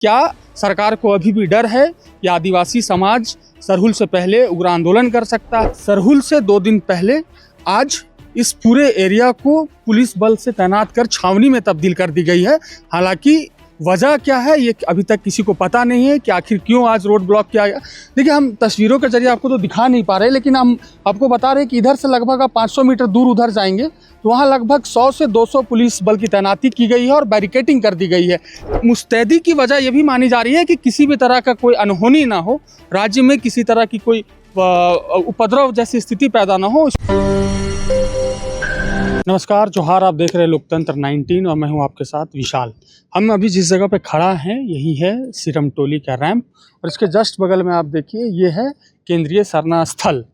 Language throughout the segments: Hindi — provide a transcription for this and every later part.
क्या सरकार को अभी भी डर है कि आदिवासी समाज सरहुल से पहले उग्र आंदोलन कर सकता है? सरहुल से 2 दिन पहले आज इस पूरे एरिया को पुलिस बल से तैनात कर छावनी में तब्दील कर दी गई है। हालांकि वजह क्या है ये अभी तक किसी को पता नहीं है कि आखिर क्यों आज रोड ब्लॉक किया गया। देखिए, हम तस्वीरों के जरिए आपको तो दिखा नहीं पा रहे, लेकिन हम आपको बता रहे हैं कि इधर से लगभग आप 500 मीटर दूर उधर जाएंगे तो वहाँ लगभग 100 से 200 पुलिस बल की तैनाती की गई है और बैरिकेटिंग कर दी गई है। मुस्तैदी की वजह यह भी मानी जा रही है कि किसी भी तरह का कोई अनहोनी ना हो, राज्य में किसी तरह की कोई उपद्रव जैसी स्थिति पैदा ना हो। नमस्कार, जोहार। आप देख रहे हैं लोकतंत्र 19 और मैं हूं आपके साथ विशाल। हम अभी जिस जगह पे खड़ा हैं यही है सिरमटोली का रैंप और इसके जस्ट बगल में आप देखिए ये है केंद्रीय सरना स्थल।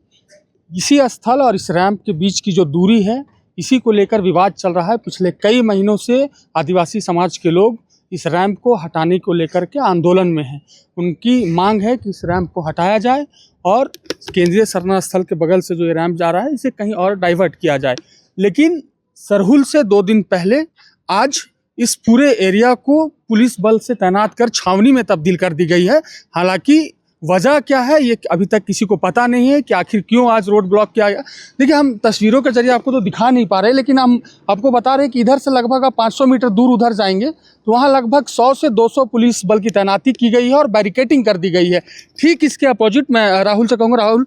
इसी स्थल और इस रैंप के बीच की जो दूरी है इसी को लेकर विवाद चल रहा है। पिछले कई महीनों से आदिवासी समाज के लोग इस रैंप को हटाने को लेकर के आंदोलन में हैं। उनकी मांग है कि इस रैंप को हटाया जाए और केंद्रीय सरना स्थल के बगल से जो ये रैंप जा रहा है इसे कहीं और डाइवर्ट किया जाए। लेकिन सरहुल से 2 दिन पहले आज इस पूरे एरिया को पुलिस बल से तैनात कर छावनी में तब्दील कर दी गई है। हालांकि वजह क्या है ये अभी तक किसी को पता नहीं है कि आखिर क्यों आज रोड ब्लॉक किया गया। देखिए, हम तस्वीरों के जरिए आपको तो दिखा नहीं पा रहे, लेकिन हम आपको बता रहे हैं कि इधर से लगभग आप 500 मीटर दूर उधर जाएंगे तो वहाँ लगभग 100 से 200 पुलिस बल की तैनाती की गई है और बैरिकेटिंग कर दी गई है। ठीक इसके अपोजिट मैं राहुल से कहूँगा, राहुल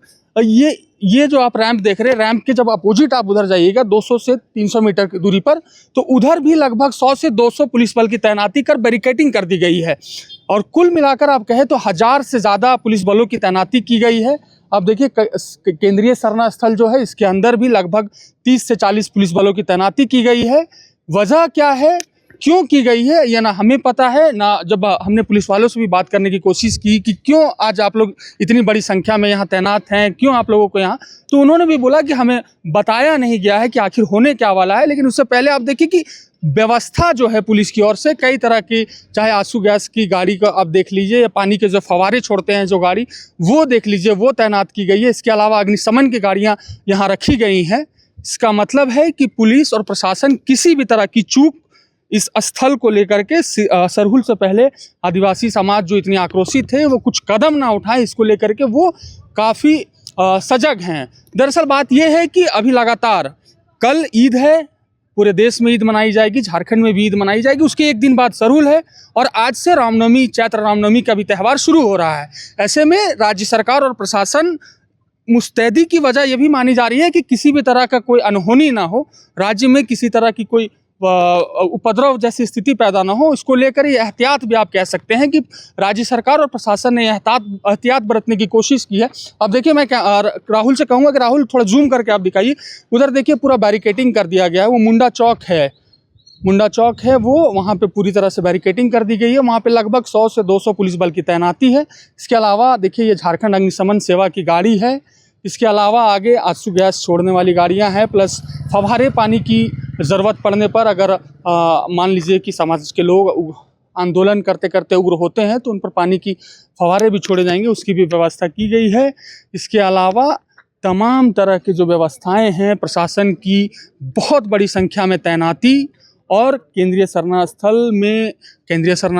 ये जो आप रैंप देख रहे हैं, रैंप के जब अपोजिट आप उधर जाइएगा 200 से 300 मीटर की दूरी पर, तो उधर भी लगभग 100 से 200 पुलिस बल की तैनाती कर बैरिकेटिंग कर दी गई है और कुल मिलाकर आप कहें तो 1000 से ज़्यादा पुलिस बलों की तैनाती की गई है। अब देखिए, केंद्रीय सरना स्थल जो है इसके अंदर भी लगभग 30 से 40 पुलिस बलों की तैनाती की गई है। वजह क्या है, क्यों की गई है, ये ना हमें पता है ना जब हमने पुलिस वालों से भी बात करने की कोशिश की कि क्यों आज आप लोग इतनी बड़ी संख्या में यहाँ तैनात हैं, क्यों आप लोगों को यहाँ, तो उन्होंने भी बोला कि हमें बताया नहीं गया है कि आखिर होने क्या वाला है। लेकिन उससे पहले आप देखिए कि व्यवस्था जो है पुलिस की ओर से कई तरह की, चाहे आंसू गैस की गाड़ी का आप देख लीजिए या पानी के जो फवारे छोड़ते हैं जो गाड़ी वो देख लीजिए, वो तैनात की गई है। इसके अलावा अग्निशमन की गाड़ियाँ यहाँ रखी गई हैं। इसका मतलब है कि पुलिस और प्रशासन किसी भी तरह की चूक इस स्थल को लेकर के सरहुल से पहले आदिवासी समाज जो इतनी आक्रोशित थे वो कुछ कदम ना उठाए, इसको लेकर के वो काफ़ी सजग हैं। दरअसल बात यह है कि अभी लगातार कल ईद है, पूरे देश में ईद मनाई जाएगी, झारखंड में भी ईद मनाई जाएगी, उसके एक दिन बाद सरहुल है और आज से रामनवमी, चैत्र रामनवमी का भी त्यौहार शुरू हो रहा है। ऐसे में राज्य सरकार और प्रशासन मुस्तैदी की वजह यह भी मानी जा रही है कि किसी भी तरह का कोई अनहोनी ना हो, राज्य में किसी तरह की कोई उपद्रव जैसी स्थिति पैदा ना हो, इसको लेकर ये एहतियात भी आप कह सकते हैं कि राज्य सरकार और प्रशासन ने एहतियात बरतने की कोशिश की है। अब देखिए, मैं राहुल से कहूँगा कि राहुल थोड़ा जूम करके आप दिखाइए, उधर देखिए पूरा बैरिकेटिंग कर दिया गया है। वो मुंडा चौक है वो वहाँ पे पूरी तरह से बैरिकेटिंग कर दी गई है। वहाँ पे लगभग 100 से 200 पुलिस बल की तैनाती है। इसके अलावा देखिए ये झारखंड अग्निशमन सेवा की गाड़ी है। इसके अलावा आगे आंसू गैस छोड़ने वाली गाड़ियां हैं, प्लस फव्वारे पानी की ज़रूरत पड़ने पर अगर मान लीजिए कि समाज के लोग आंदोलन करते करते उग्र होते हैं तो उन पर पानी की फव्वारे भी छोड़े जाएंगे, उसकी भी व्यवस्था की गई है। इसके अलावा तमाम तरह की जो व्यवस्थाएं हैं, प्रशासन की बहुत बड़ी संख्या में तैनाती और केंद्रीय सरना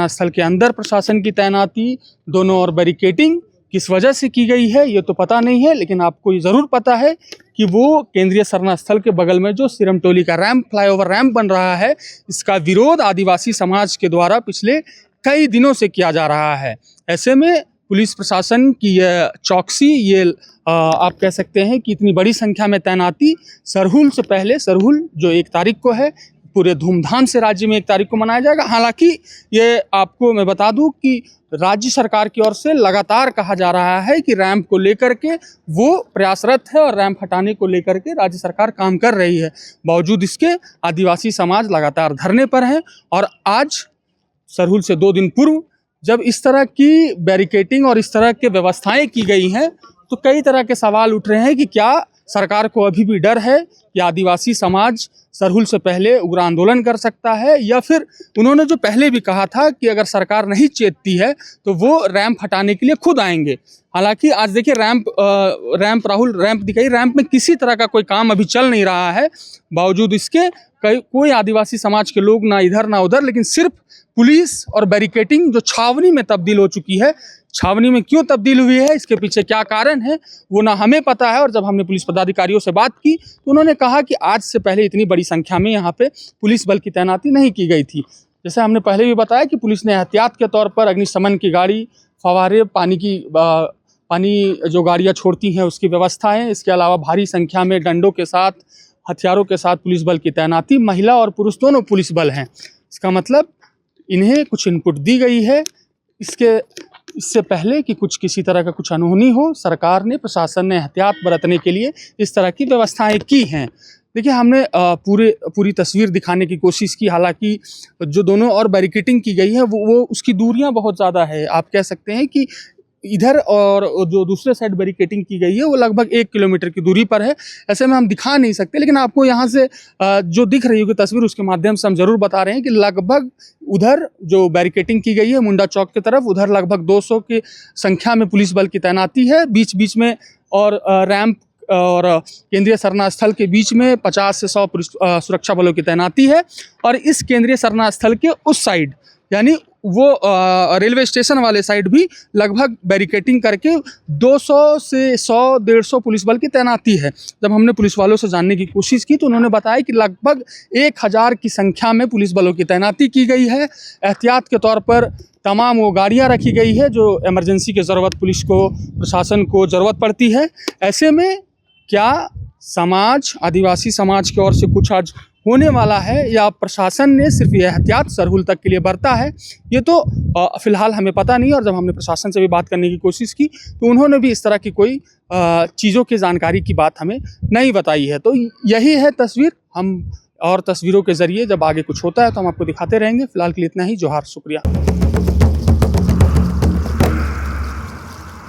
स्थल के अंदर प्रशासन की तैनाती, दोनों और बैरिकेटिंग किस वजह से की गई है ये तो पता नहीं है, लेकिन आपको ये ज़रूर पता है कि वो केंद्रीय सरना स्थल के बगल में जो सिरमटोली का रैंप, फ्लाईओवर रैंप बन रहा है, इसका विरोध आदिवासी समाज के द्वारा पिछले कई दिनों से किया जा रहा है। ऐसे में पुलिस प्रशासन की ये चौकसी, ये आप कह सकते हैं कि इतनी बड़ी संख्या में तैनाती सरहुल से पहले, सरहुल जो 1 तारीख को है, पूरे धूमधाम से राज्य में 1 तारीख को मनाया जाएगा। हालांकि ये आपको मैं बता दूं कि राज्य सरकार की ओर से लगातार कहा जा रहा है कि रैंप को लेकर के वो प्रयासरत है और रैंप हटाने को लेकर के राज्य सरकार काम कर रही है। बावजूद इसके आदिवासी समाज लगातार धरने पर है और आज सरहुल से 2 दिन पूर्व जब इस तरह की बैरिकेटिंग और इस तरह के व्यवस्थाएं की गई हैं तो कई तरह के सवाल उठ रहे हैं कि क्या सरकार को अभी भी डर है कि आदिवासी समाज सरहुल से पहले उग्र आंदोलन कर सकता है, या फिर उन्होंने जो पहले भी कहा था कि अगर सरकार नहीं चेतती है तो वो रैंप हटाने के लिए खुद आएंगे। हालांकि आज देखिए राहुल रैंप दिखाई, रैंप में किसी तरह का कोई काम अभी चल नहीं रहा है। बावजूद इसके कोई आदिवासी समाज के लोग ना इधर ना उधर, लेकिन सिर्फ पुलिस और बैरिकेटिंग जो छावनी में तब्दील हो चुकी है। छावनी में क्यों तब्दील हुई है, इसके पीछे क्या कारण है, वो ना हमें पता है। और जब हमने पुलिस पदाधिकारियों से बात की तो उन्होंने कहा कि आज से पहले इतनी बड़ी संख्या में यहाँ पे पुलिस बल की तैनाती नहीं की गई थी। जैसे हमने पहले भी बताया कि पुलिस ने एहतियात के तौर पर अग्निशमन की गाड़ी, फव्वारे, पानी जो गाड़ियाँ छोड़ती हैं उसकी व्यवस्थाएं, इसके अलावा भारी संख्या में डंडों के साथ, हथियारों के साथ पुलिस बल की तैनाती, महिला और पुरुष दोनों पुलिस बल हैं। इसका मतलब इन्हें कुछ इनपुट दी गई है। इससे पहले कि किसी तरह का कुछ अनहोनी हो, सरकार ने, प्रशासन ने एहतियात बरतने के लिए इस तरह की व्यवस्थाएं की हैं। देखिए, हमने पूरी तस्वीर दिखाने की कोशिश की, हालांकि जो दोनों और बैरिकेटिंग की गई है वो उसकी दूरियां बहुत ज़्यादा है। आप कह सकते हैं कि इधर और जो दूसरे साइड बैरिकेटिंग की गई है वो लगभग 1 किलोमीटर की दूरी पर है। ऐसे में हम दिखा नहीं सकते, लेकिन आपको यहाँ से जो दिख रही होगी तस्वीर, उसके माध्यम से हम ज़रूर बता रहे हैं कि लगभग उधर जो बैरिकेटिंग की गई है मुंडा चौक की तरफ, उधर लगभग 200 की संख्या में पुलिस बल की तैनाती है। बीच बीच में और रैंप और केंद्रीय सरना स्थल के बीच में 50 से 100 पुलिस सुरक्षा बलों की तैनाती है। और इस केंद्रीय सरना स्थल के उस साइड, यानी वो रेलवे स्टेशन वाले साइड भी लगभग बैरिकेटिंग करके 200 से 100-150 पुलिस बल की तैनाती है। जब हमने पुलिस वालों से जानने की कोशिश की तो उन्होंने बताया कि लगभग 1000 की संख्या में पुलिस बलों की तैनाती की गई है। एहतियात के तौर पर तमाम वो गाड़ियाँ रखी गई है जो इमरजेंसी की ज़रूरत पुलिस को, प्रशासन को ज़रूरत पड़ती है। ऐसे में क्या समाज, आदिवासी समाज की ओर से कुछ आज होने वाला है या प्रशासन ने सिर्फ ये एहतियात सरहुल तक के लिए बरता है, ये तो फ़िलहाल हमें पता नहीं। और जब हमने प्रशासन से भी बात करने की कोशिश की तो उन्होंने भी इस तरह की कोई चीज़ों की जानकारी की बात हमें नहीं बताई है। तो यही है तस्वीर। हम और तस्वीरों के ज़रिए जब आगे कुछ होता है तो हम आपको दिखाते रहेंगे। फ़िलहाल के लिए इतना ही। जोहार, शुक्रिया।